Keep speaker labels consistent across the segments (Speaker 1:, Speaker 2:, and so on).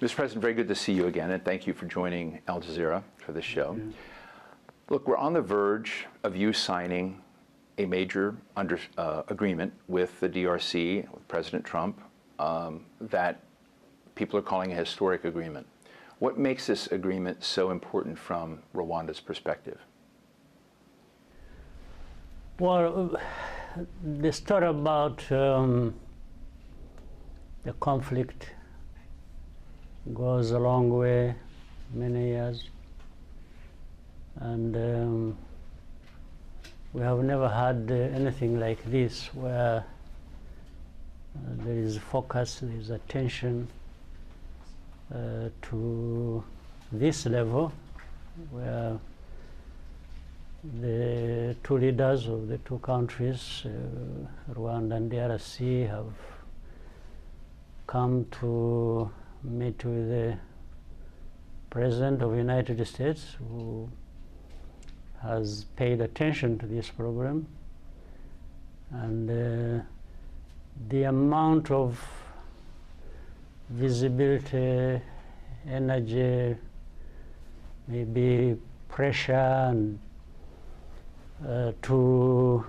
Speaker 1: Mr. President, very good to see you again, and thank you for joining Al Jazeera for this show. Look, we're on the verge of you signing a major agreement with the DRC, with President Trump, that people are calling a historic agreement. What makes this agreement so important from Rwanda's perspective?
Speaker 2: Well, the story about the conflict goes a long way, many years, and we have never had anything like this where there is focus, there is attention to this level, where the two leaders of the two countries, Rwanda and DRC, have come to meet with the President of the United States, who has paid attention to this program. And the amount of visibility, energy, maybe pressure, and to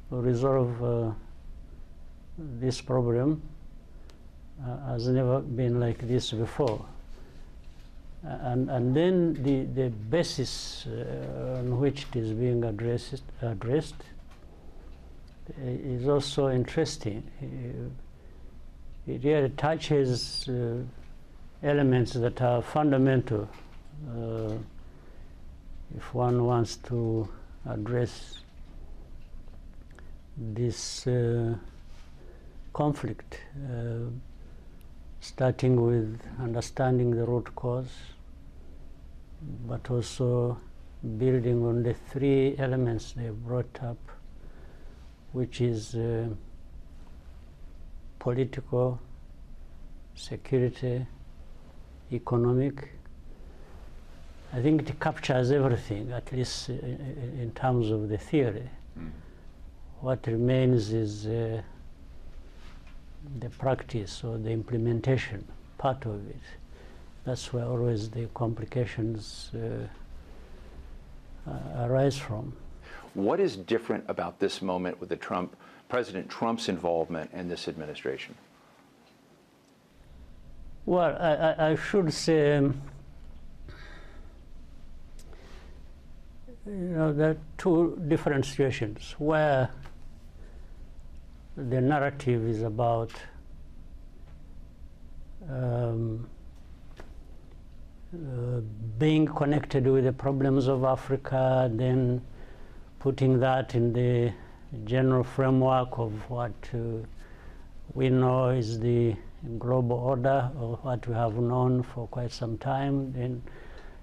Speaker 2: resolve this problem has never been like this before. And then the basis on which it is being addressed is also interesting. It really touches elements that are fundamental if one wants to address this conflict, starting with understanding the root cause, but also building on the three elements they brought up, which is political, security, economic. I think it captures everything, at least in terms of the theory. What remains is the practice or the implementation part of it. That's where always the complications arise from.
Speaker 1: What is different about this moment with President Trump's involvement in this administration?
Speaker 2: Well, I should say, there are two different situations where the narrative is about being connected with the problems of Africa, then putting that in the general framework of what we know is the global order, or what we have known for quite some time. Then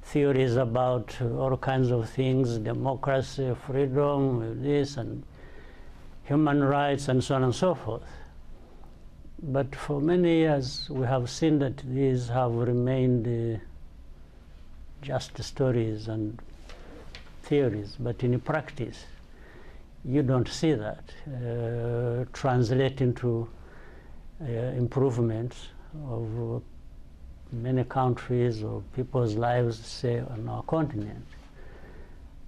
Speaker 2: theories about all kinds of things, democracy, freedom, this, and human rights, and so on and so forth. But for many years, we have seen that these have remained just stories and theories, but in practice, you don't see that translate into improvements of many countries or people's lives, say, on our continent.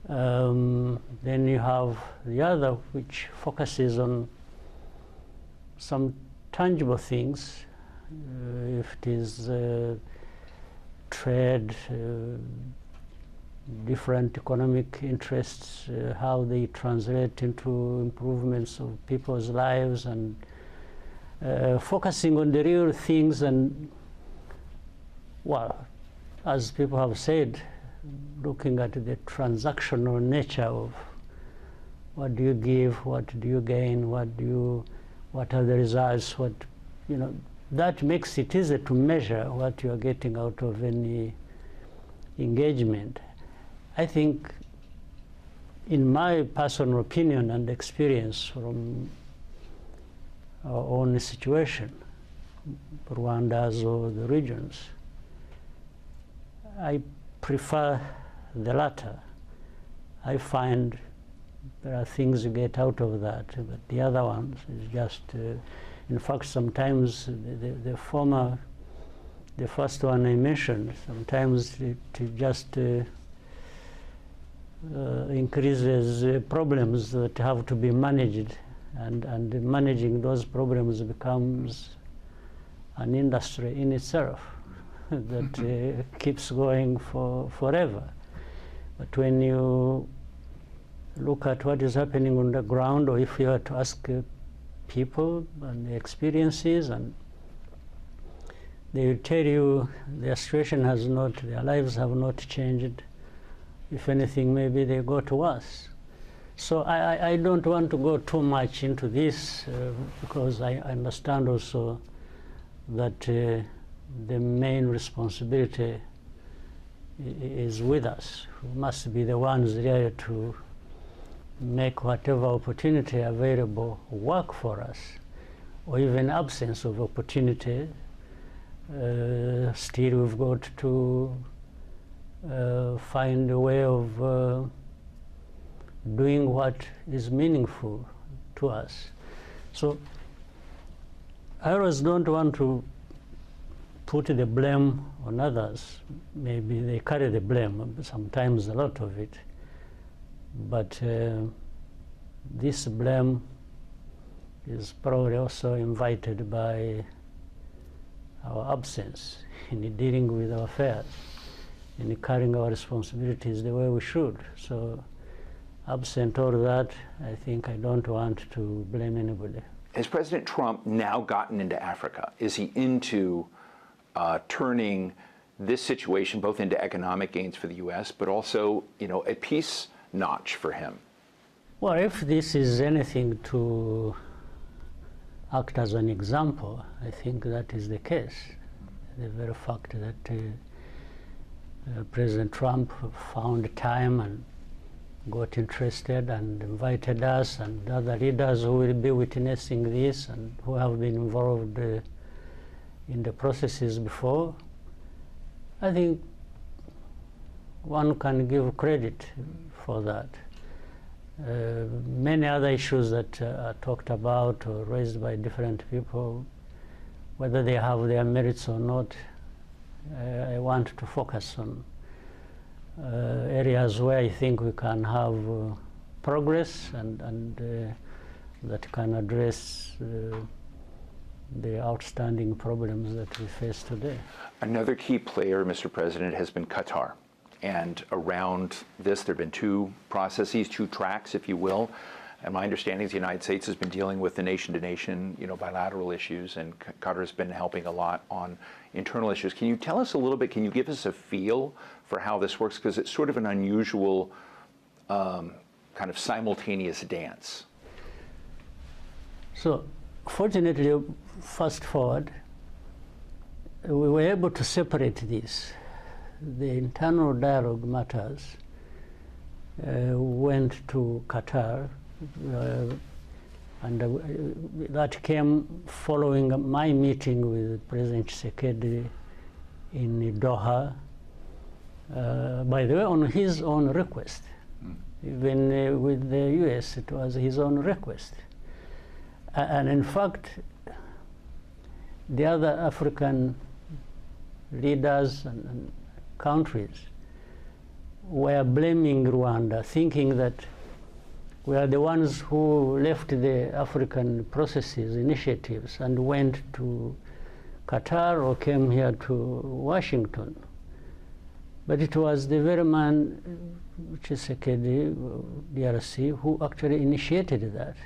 Speaker 2: Then you have the other, which focuses on some tangible things, if it is trade, different economic interests, how they translate into improvements of people's lives, and focusing on the real things. And, well, as people have said, looking at the transactional nature of what do you give, what do you gain, what are the results, that makes it easy to measure what you are getting out of any engagement. I think, in my personal opinion and experience from our own situation, Rwanda's or the regions, I prefer the latter. I find there are things you get out of that, but the other ones is just, in fact, sometimes the former the first one I mentioned. Sometimes it just increases problems that have to be managed, and managing those problems becomes an industry in itself that keeps going forever. But when you look at what is happening on the ground, or if you were to ask people and their experiences, and they will tell you their situation has not, their lives have not changed. If anything, maybe they go to worse. So I don't want to go too much into this because I understand also that the main responsibility is with us. We must be the ones there to make whatever opportunity available work for us, or even absence of opportunity. Still we've got to find a way of doing what is meaningful to us. So I always don't want to put the blame on others. Maybe they carry the blame, sometimes a lot of it. But this blame is probably also invited by our absence in dealing with our affairs, in carrying our responsibilities the way we should. So absent all that, I think I don't want to blame anybody.
Speaker 1: Has President Trump now gotten into Africa? Is he into turning this situation both into economic gains for the U.S., but also, a peace notch for him?
Speaker 2: Well, if this is anything to act as an example, I think that is the case. The very fact that President Trump found time and got interested and invited us and other leaders who will be witnessing this and who have been involved in the processes before, I think one can give credit for that. Many other issues that are talked about or raised by different people, whether they have their merits or not, I want to focus on areas where I think we can have progress and that can address the outstanding problems that we face today.
Speaker 1: Another key player, Mr. President, has been Qatar. And around this, there have been two processes, two tracks, if you will. And my understanding is the United States has been dealing with the nation-to-nation, bilateral issues, and Qatar has been helping a lot on internal issues. Can you tell us a little bit, can you give us a feel for how this works? Because it's sort of an unusual kind of simultaneous dance.
Speaker 2: So, fortunately, fast forward, we were able to separate this. The internal dialogue matters went to Qatar, and that came following my meeting with President Tshisekedi in Doha, by the way, on his own request. Even with the US, it was his own request. And in fact, the other African leaders and countries were blaming Rwanda, thinking that we are the ones who left the African processes, initiatives, and went to Qatar or came here to Washington. But it was the very man, Tshisekedi, DRC, who actually initiated that.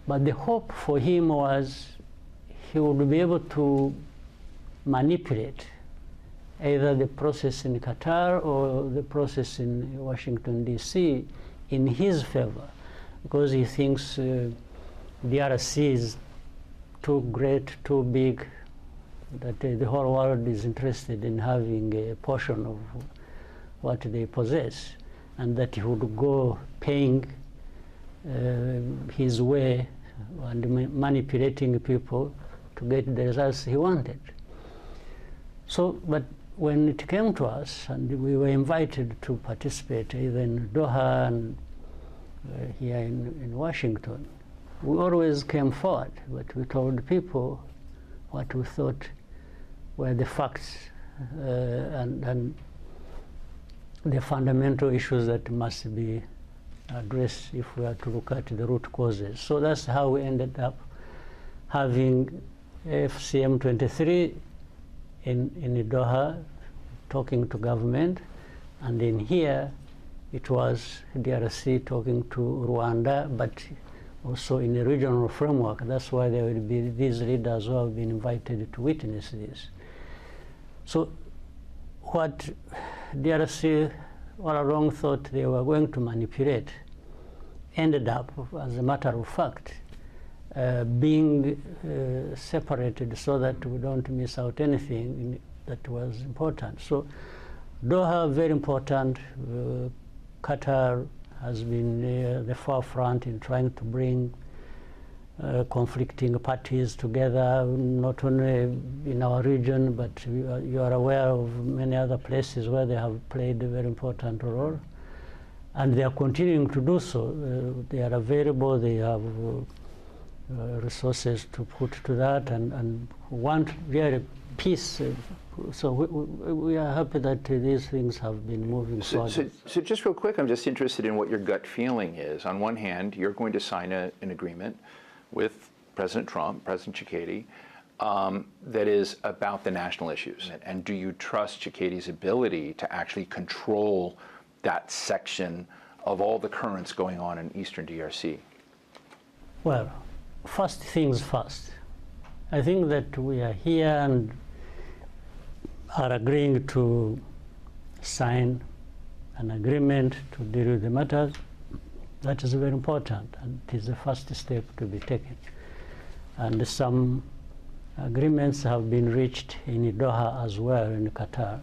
Speaker 2: But the hope for him was he would be able to manipulate either the process in Qatar or the process in Washington, D.C. in his favor, because he thinks DRC is too great, too big, that the whole world is interested in having a portion of what they possess, and that he would go paying his way and manipulating people to get the results he wanted. So, but when it came to us, and we were invited to participate either in Doha and here in Washington, we always came forward, but we told people what we thought where the facts and the fundamental issues that must be addressed if we are to look at the root causes. So that's how we ended up having FCM 23 in Doha, talking to government, and in here it was DRC talking to Rwanda, but also in a regional framework. That's why there will be these leaders who have been invited to witness this. So what DRC all along thought they were going to manipulate ended up, as a matter of fact, being separated so that we don't miss out anything that was important. So Doha, very important. Qatar has been near the forefront in trying to bring conflicting parties together, not only in our region, but you are aware of many other places where they have played a very important role. And they are continuing to do so. They are available, they have resources to put to that, and want really peace. So we are happy that these things have been moving forward.
Speaker 1: So just real quick, I'm just interested in what your gut feeling is. On one hand, you're going to sign an agreement with President Trump, President Tshisekedi, that is about the national issues. And do you trust Tshisekedi's ability to actually control that section of all the currents going on in Eastern DRC?
Speaker 2: Well, first things first. I think that we are here and are agreeing to sign an agreement to deal with the matters. That is very important, and it is the first step to be taken. And some agreements have been reached in Doha as well, in Qatar.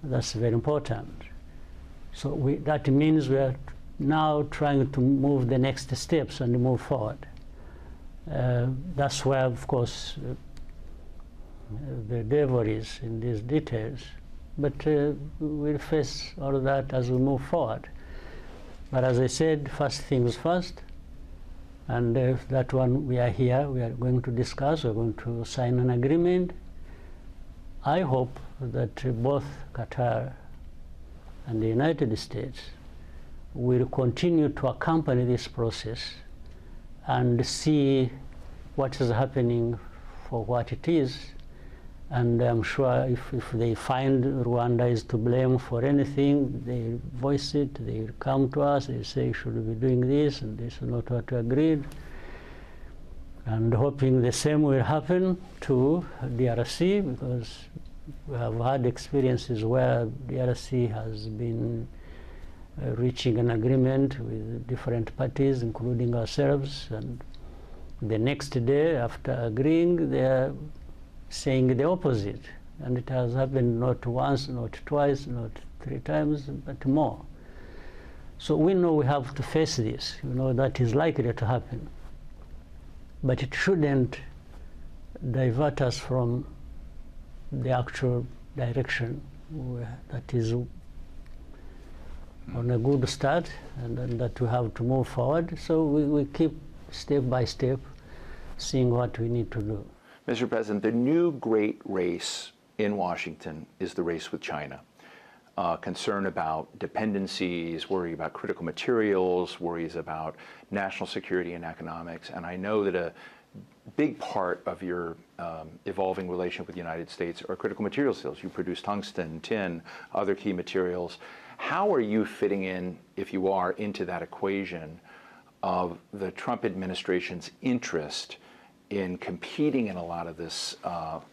Speaker 2: That's very important. So that means we are now trying to move the next steps and move forward. That's where, of course, the devil is in these details. But we'll face all of that as we move forward. But as I said, first things first. And that one, we are here, we are going to discuss, we're going to sign an agreement. I hope that both Qatar and the United States will continue to accompany this process and see what is happening for what it is. And I'm sure if they find Rwanda is to blame for anything, they voice it, they come to us, they say, should we be doing this, and this is not what we agreed. And hoping the same will happen to DRC, because we have had experiences where DRC has been reaching an agreement with different parties, including ourselves, and the next day after agreeing, they are saying the opposite. And it has happened not once, not twice, not 3 times, but more. So we know we have to face this. You know that is likely to happen. But it shouldn't divert us from the actual direction that is on a good start, and that we have to move forward. So we keep step by step seeing what we need to do.
Speaker 1: Mr. President, the new great race in Washington is the race with China. Concern about dependencies, worry about critical materials, worries about national security and economics. And I know that a big part of your evolving relationship with the United States are critical material sales. You produce tungsten, tin, other key materials. How are you fitting in, if you are, into that equation of the Trump administration's interest in competing in a lot of this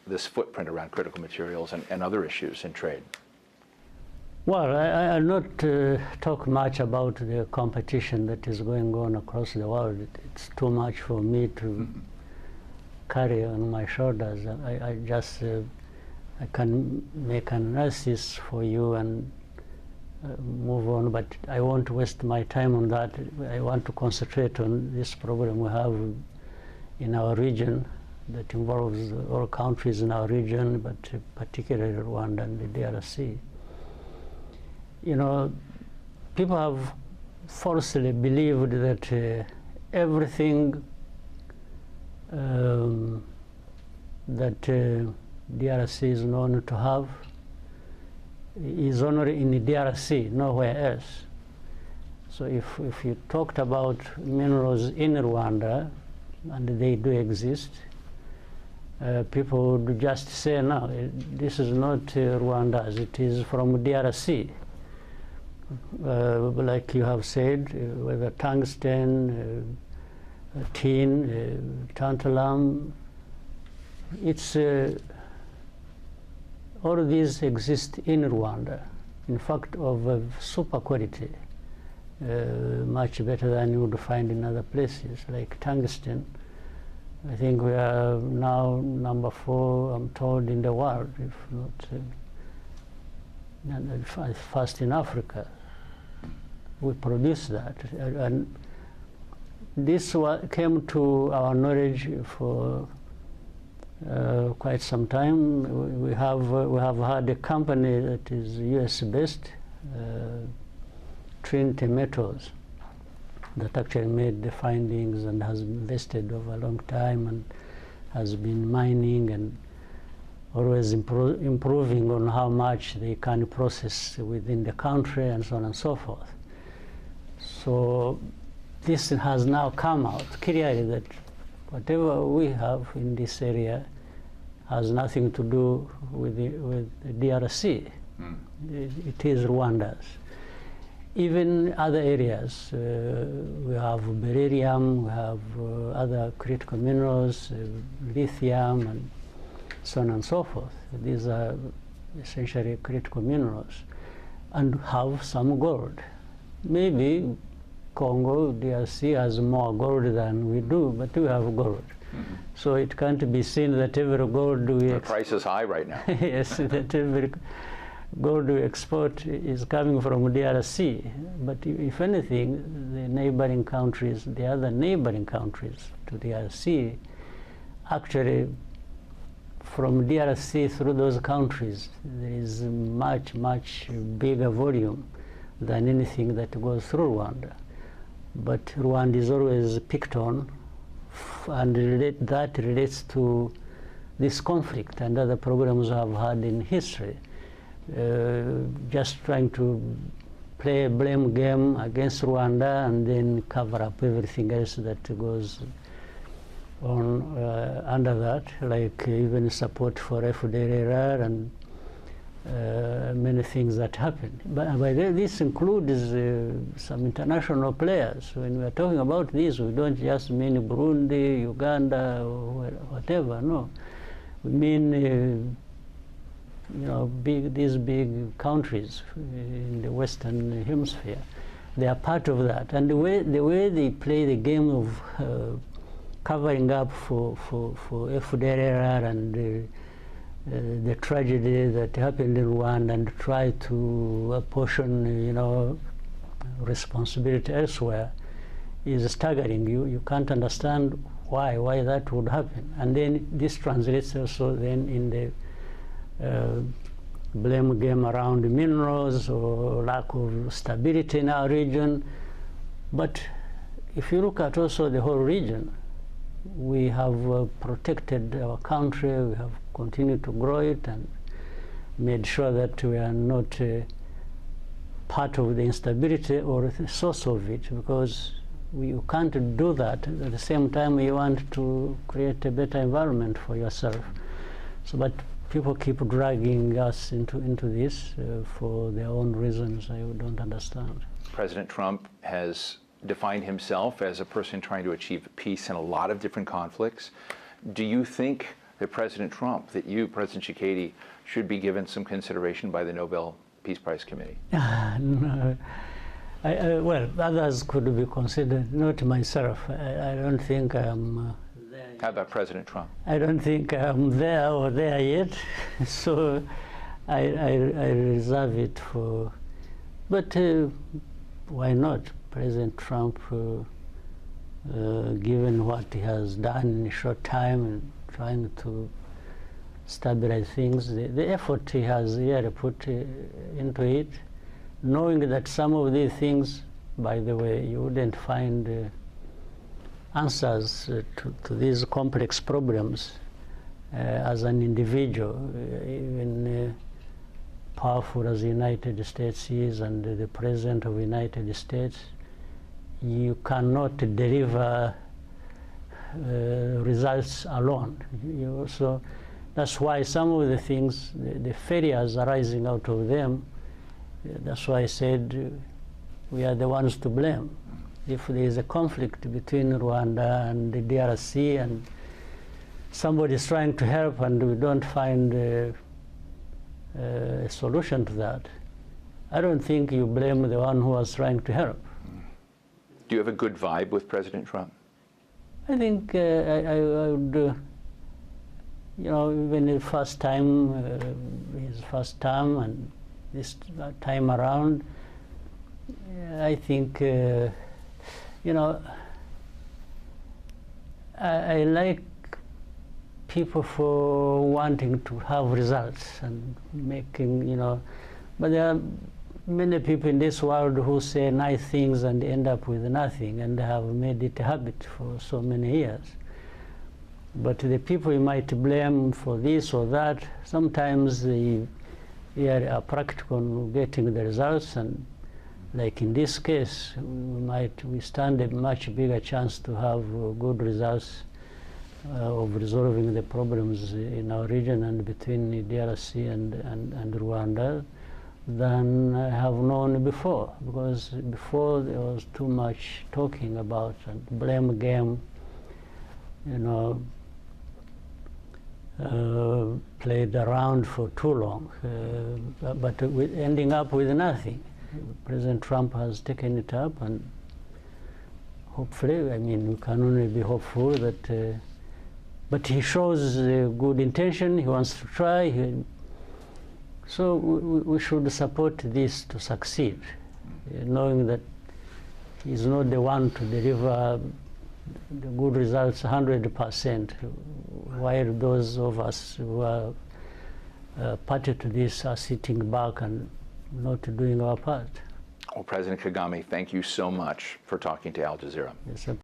Speaker 1: this footprint around critical materials and other issues in trade?
Speaker 2: Well, I'll not talk much about the competition that is going on across the world. It's too much for me to carry on my shoulders. I just I can make an analysis for you and move on, but I won't waste my time on that. I want to concentrate on this problem we have in our region that involves all countries in our region, but particularly Rwanda and the DRC. You know, people have falsely believed that everything that DRC is known to have is only in the DRC, nowhere else. So if you talked about minerals in Rwanda, and they do exist, people would just say, no, this is not Rwanda's, it is from DRC. Like you have said, whether tungsten, tin, tantalum, it's all of these exist in Rwanda. In fact, of super quality, much better than you would find in other places, like tungsten. I think we are now number 4, I'm told, in the world, if not first in Africa. We produce that. And this came to our knowledge for quite some time. We have had a company that is US-based, Trinity Metals, that actually made the findings and has invested over a long time and has been mining and always improving on how much they can process within the country and so on and so forth. So this has now come out clearly that whatever we have in this area has nothing to do with the DRC. It is Rwanda's. Even other areas, we have beryllium, we have other critical minerals, lithium, and so on and so forth. These are essentially critical minerals, and have some gold. Maybe Congo, DRC, has more gold than we do, but we have gold. So it can't be seen that every gold we
Speaker 1: the price is high right now.
Speaker 2: yes, that every gold we export is coming from DRC. But if anything, the neighboring countries, the other neighboring countries to DRC, actually from DRC through those countries, there is much, much bigger volume than anything that goes through Rwanda. But Rwanda is always picked on, and that relates to this conflict and other problems we have had in history. Just trying to play a blame game against Rwanda and then cover up everything else that goes on under that, like even support for FDLR and many things that happen. But this includes some international players. When we are talking about this, we don't just mean Burundi, Uganda, or whatever, no. We mean these big countries in the Western Hemisphere. They are part of that. And the way they play the game of covering up for FDLR and the tragedy that happened in Rwanda and try to apportion, responsibility elsewhere is staggering. You can't understand why that would happen. And then this translates also then in the blame game around minerals or lack of stability in our region. But if you look at also the whole region, we have protected our country, we have continued to grow it and made sure that we are not part of the instability or the source of it, because you can't do that at the same time you want to create a better environment for yourself. So, but people keep dragging us into this for their own reasons I don't understand.
Speaker 1: President Trump has defined himself as a person trying to achieve peace in a lot of different conflicts. Do you think that President Trump, that you, President Tshisekedi, should be given some consideration by the Nobel Peace Prize Committee?
Speaker 2: No. Well, others could be considered, not myself. I don't think I'm there.
Speaker 1: How about President Trump?
Speaker 2: I don't think I'm there or there yet, so I reserve it for, but why not? President Trump, given what he has done in a short time and trying to stabilize things, the effort he has here put into it, knowing that some of these things, by the way, you wouldn't find answers to these complex problems as an individual, even powerful as the United States is and the President of the United States, you cannot deliver results alone. You also, that's why some of the things, the failures arising out of them, that's why I said we are the ones to blame. If there is a conflict between Rwanda and the DRC and somebody is trying to help and we don't find a solution to that, I don't think you blame the one who was trying to help.
Speaker 1: Do you have a good vibe with President Trump?
Speaker 2: I think I would, you know, even the first time, his first term and this time around, I think, you know, I like people for wanting to have results and making, you know, but there are many people in this world who say nice things and end up with nothing and have made it a habit for so many years. But the people you might blame for this or that, sometimes they are practical in getting the results, and like in this case, we stand a much bigger chance to have good results of resolving the problems in our region and between the DRC and Rwanda than I have known before, because before there was too much talking about and blame game, you know, played around for too long, but ending up with nothing. President Trump has taken it up, and hopefully, I mean, we can only be hopeful that, but he shows good intention, he wants to try, so we should support this to succeed, knowing that he's not the one to deliver the good results 100%, while those of us who are party to this are sitting back and not doing our part.
Speaker 1: Well, President Kagame, thank you so much for talking to Al Jazeera.
Speaker 2: Yes, sir.